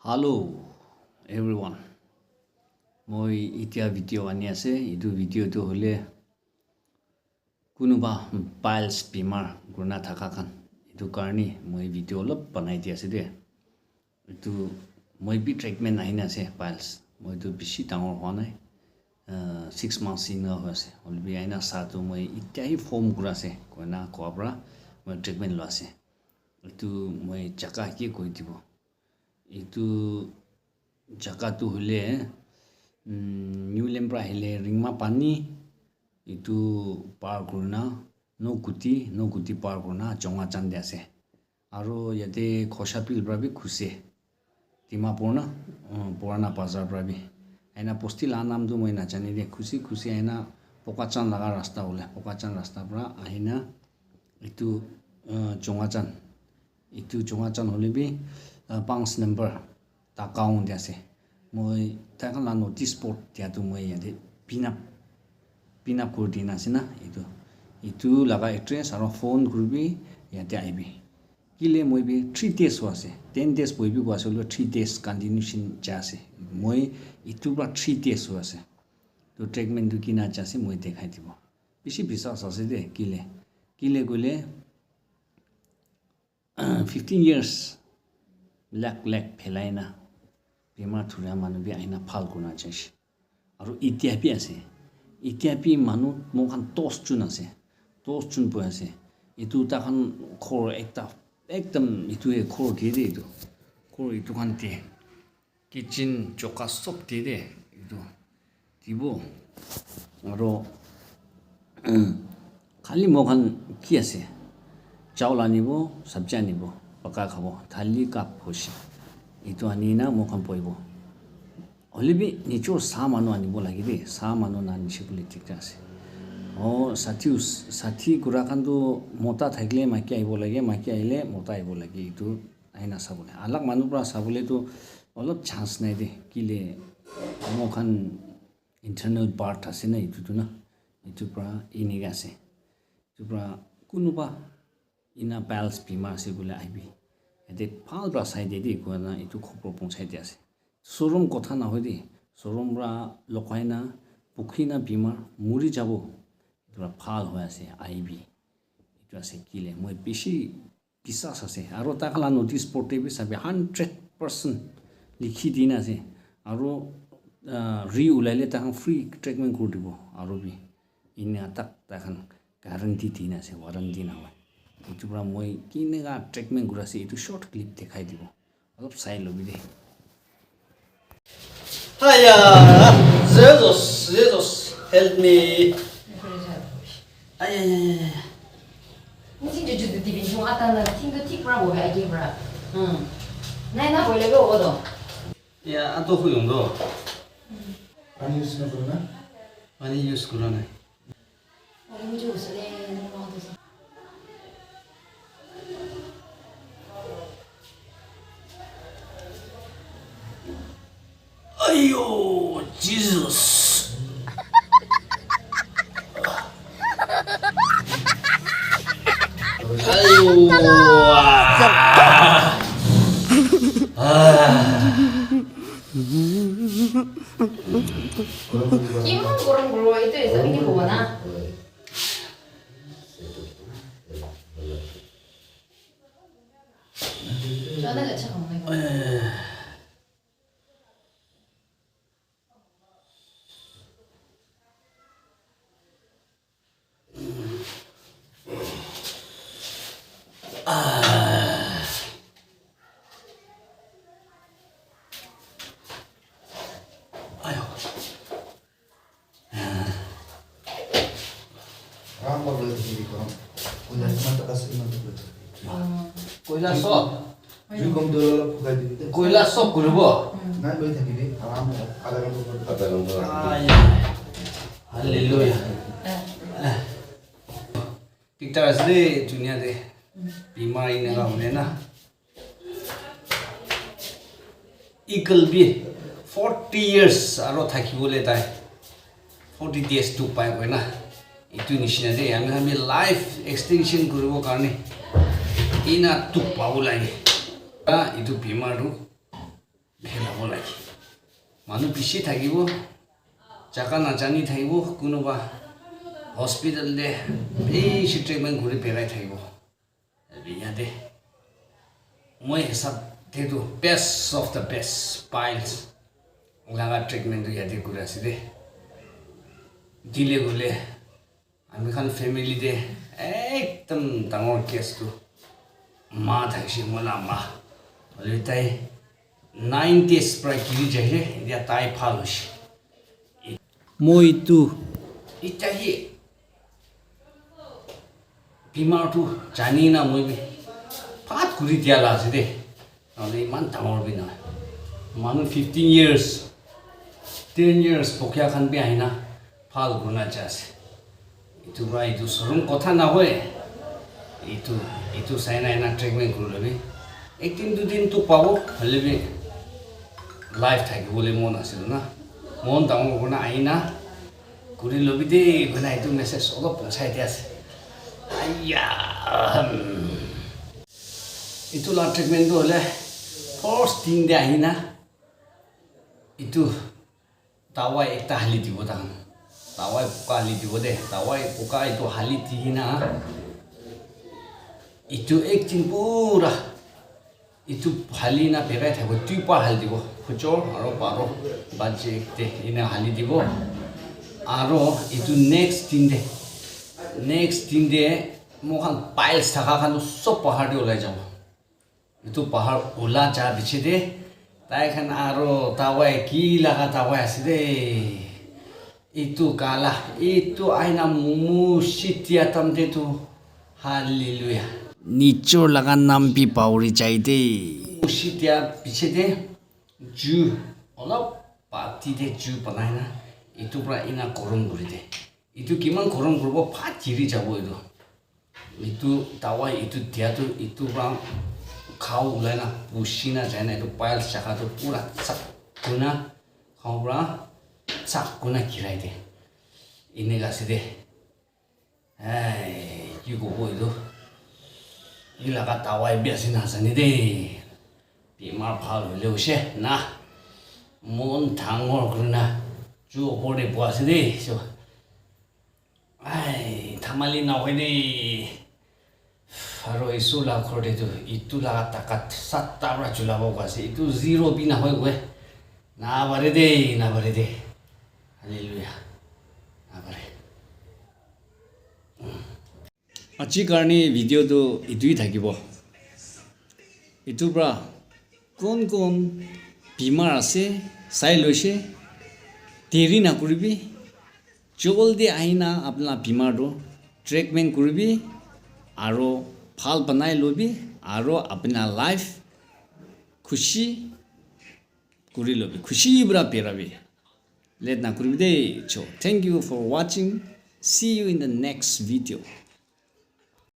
Hello everyone. মই এতিয়া video' আনি আছে এইটো ভিডিঅ'টো হলে কোনোবা পাইলছ বেমাৰ গুণা থাকা খান এইটো কাৰণে মই ভিডিঅ' অলপ বনাই দি আছে দে এইটো মই বি ট্ৰিটমেন্ট আহি আছে পাইলছ মইতো বেছি ডাঙৰ হোৱা নাই 6 months ইনা হৈছে অলবি আইনা সাটো মই ইতিয়াই ফৰ্ম কৰা আছে কোনা কোবৰা মই ট্ৰিটমেন্ট ল আছে এইটো মই জাকা কি কৈ দিব itu jakatu hule new lembra hele ringma pani itu par kurna no guti par kurna chonga chande ase aro yate khoshapil brabi khuse dimapur na purana bazar brabi aina posti la naam du moi na jani de khusi aina pokachan laga rasta hole pokachan rasta bra ahina itu chonga chan hole bi Banks number ta count dia se moi ta kan la notice board dia tu moi yade pin up coordina se na itu laga address aro phone grupi yate aibi kile moi bi 3 days wase 10 days boi bi wase 3 days continuation jase moi itu ba 3 days wase to treatment du kina jase moi dekhai dibo bishi bisa sase de kile gole 15 years lak phelaina bima thura manu bi aina phal kuna chaish aru itiapi manu mokhan tos chun po ase itu ta khan khor ekdam itu e khor de itu khor itu khan te kitchen choka sop de itu tibo aru khali mokhan ki ase chaula nibo sabja nibo paka khabo thali ka phoshi itu anina mokhan poibo olibi nicho sa manu ani bolagi de sa manu na nishi politik ase o sathi gura khandu mota thakle maki aibo lage maki aile mota aibo lage itu aina sabule alag manu pra sabule to olop chance nai de kile mokhan internal part ase na itu pra iniga ase itu pra kunuba ina pals bima se bole aibi ete phal bra sai de di ko na itu khopro ponchai de ase showroom kotha na hodi showroom ra lokaina pukhina bima muri jabo itu phal hoy ase aibi itu ase kile moi beshi bisas ase aro ta khala notice porte bi sabe 100% likhi dina ase aro re ulaile ta free treatment kor dibo aro bi ina tak ta khan guarantee dina ase warranty na hoy itu pra moi kinega treatment gurase itu short clip dekhai dibo alop sai lobi de Hiya, Jesus, help me. Ay. 你今就这边从阿当那听个听不然我还给不然，那回来个我都。 Ya, ato ko yung do. Pani use na ko na? Pani use ko na. 我们就是嘞，你妈的是。 Ayo, Jesus. Ayo. Gimana kurang bro itu ya, tapi ini bawa na. Jangan agak cakap mereka. Ayo. Ram pa boleh jadi ko. Kunya mata kas iman to. Koila sop. Jukom dolo phukai di. Koila sop gurubo. Na boleh thaki di. Aram ada ko. Hallelujah. Picture asde dunia de. Bimari ne ga hone na. Equal be 40 years aro thaki bole tai 40 days to pai ko na itu nishina de ami life extension koribo karne ina tu paulai itu bimaru ভেলাব লাগে মানুহ বেছি থাকিব জাগা নাজানি থাকিব কোনোবা হস্পিটেলতে বেছি treatment কৰি পেলাই থাকিব ইয়াতে মই হিচাপেতো বেষ্ট অফ দ্য বেষ্ট পাইলছ লগা ট্ৰিটমেণ্টটো ইয়াতে কৰি আছে দেই দিলে গ'লে আমি খান ফেমিলিতে একদম ডাঙৰ কেছটো মা থাকিছে মোৰ মা হ'লে তাই 90s প্ৰায় কিনি যায় এতিয়া তাই ভাল হৈছে মইতো এতিয়া সি বেমাৰটো জানি না মই ফাট কৰি দিয়া আছে দেই নহ'লে ইমান ডাঙৰ বি নহয় মানুহ 15 years 10 years পক্ষীয়া খান বি আহি না ভাল গুণা আছে এইটো পৰা এইটো চৰম কথা নহয় এইটো চাই নাই না ট্ৰিটমেণ্ট কৰি ল'বি একদিন দুদিনটো পাব হ'লে বি লাইফ থাকিবলৈ মন আছিল না মন ডাঙৰ গুণা আহি না কৰি ল'বি দেই গুণা এইটো মেছেজ অলপ পঞ্চাই দিয়া আছে এইটো লা ট্ৰিটমেণ্টটো হ'লে ফাৰ্ষ্ট দিনতে আহি না এইটো টাৱাই একটা হালি দিব তাহান টাৱাই পোকা হালি দিব দে টাৱাই পোকা এইটো হালি দি না এইটো একদিন পুৰা এইটো হালি না পেৰাই থাকিব 2 পাৰ হালি দিব ফুচৰ আৰু পাৰ বাজে এনে হালি দিব আৰু এইটো নেক্সট দিনতে মোক পাইলছ থকা খান চব পাহাৰতে ওলাই যাব এইটো পাহাৰ ওলা যা পিছে দে তাই খান আৰু টাৱাই কি লগা টাৱাই আছে দেই এইটো কালা এইটো আইনা মুচিতিয়া তামতেতো হালেলুয়া নিচৰ লগা নাম বি পাউৰি যায় দেই মুচিতিয়া পিছে দে জু অলপ পাতি দে জু বনাই না এইটো পৰা ইনা গৰম কৰি দে এইটো কিমান গৰম কৰিব ফাট জিৰি যাব এইটো টাৱাই এইটো দিয়াটো এইটো পৰা খাওঁ ওলাই না পুচি না যায় না এইটো পাইলছ জাগাটো পুৰা চাক গুণা খাওঁ পৰা চাক গুণা ঘিৰাই দে এনেকুৱা আছে দে কি ক'ব এইটো ই লগা টাৱাই বেছি নাজানি দেই বেমাৰ ভাল হ'লে হৈছে না মন ডাঙৰ কৰি না জু ওপৰতে পোৱা আছে দেই ধেমালি নহয় দেই আৰু এই চোলা ঘৰতেতো ইটো লগা টাকাত 7টাৰ পৰা চলাব আছে এইটো 0 বি নহয় গৈ নাবাৰে দেই হালেলুয়া নাবাৰে আজিৰ কাৰণে ভিডিঅ'টো এইটোৱেই থাকিব এইটোৰ পৰা কোন বেমাৰ আছে চাই লৈছে দেৰি নকৰিবি জলদি আহি না আপোনাৰ বেমাৰটো ট্ৰিটমেণ্ট কৰিবি আৰু ভাল বনাই ল'বি আৰু আপোনাৰ লাইফ খুচি কৰি ল'বি খুচি পৰা পেৰাবি লেট নকৰিবি দেই থেংক ইউ ফৰ ৱাচিং see you in the next video